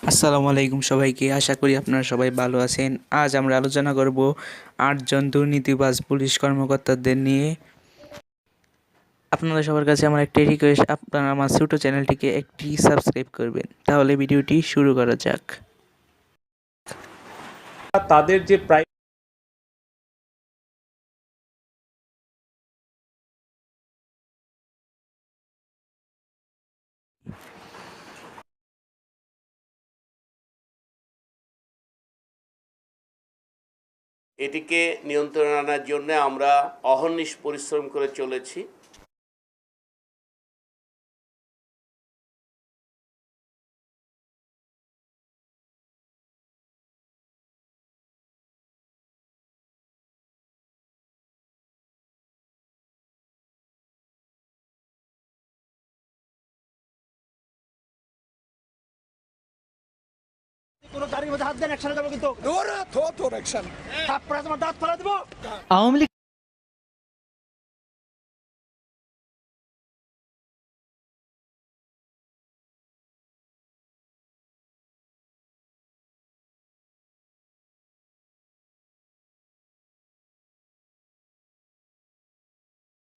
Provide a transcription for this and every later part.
আসসালামু আলাইকুম সবাইকে, আশা করি আপনারা সবাই ভালো আছেন। আজ আমরা আলোচনা করব 8 জন দুর্নীতিবাজ পুলিশ কর্মকর্তাদের নিয়ে। আপনাদের সবার কাছে আমার একটি রিকোয়েস্ট, আপনারা আমার ছোট চ্যানেলটিকে একটি সাবস্ক্রাইব করবেন। তাহলে ভিডিওটি শুরু করা যাক। তাদের যে এটিকে নিয়ন্ত্রণে আনার জন্য আমরা অহর্নিশ পরিশ্রম করে চলেছি। আওয়ামী লীগ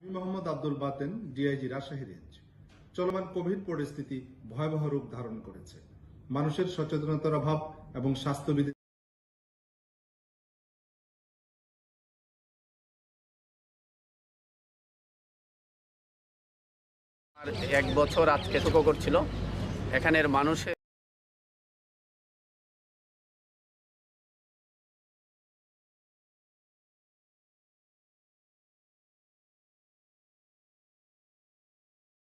আমি মোহাম্মদ আব্দুল বাতেন, ডিআইজি রাজশাহী রেঞ্জ। চলমান কোভিড পরিস্থিতি ভয়াবহ রূপ ধারণ করেছে। মানুষের সচেতনতার অভাব এবং স্বাস্থ্যবিধি আর 1 বছর আজকে শোক করছিল এখানের মানুষের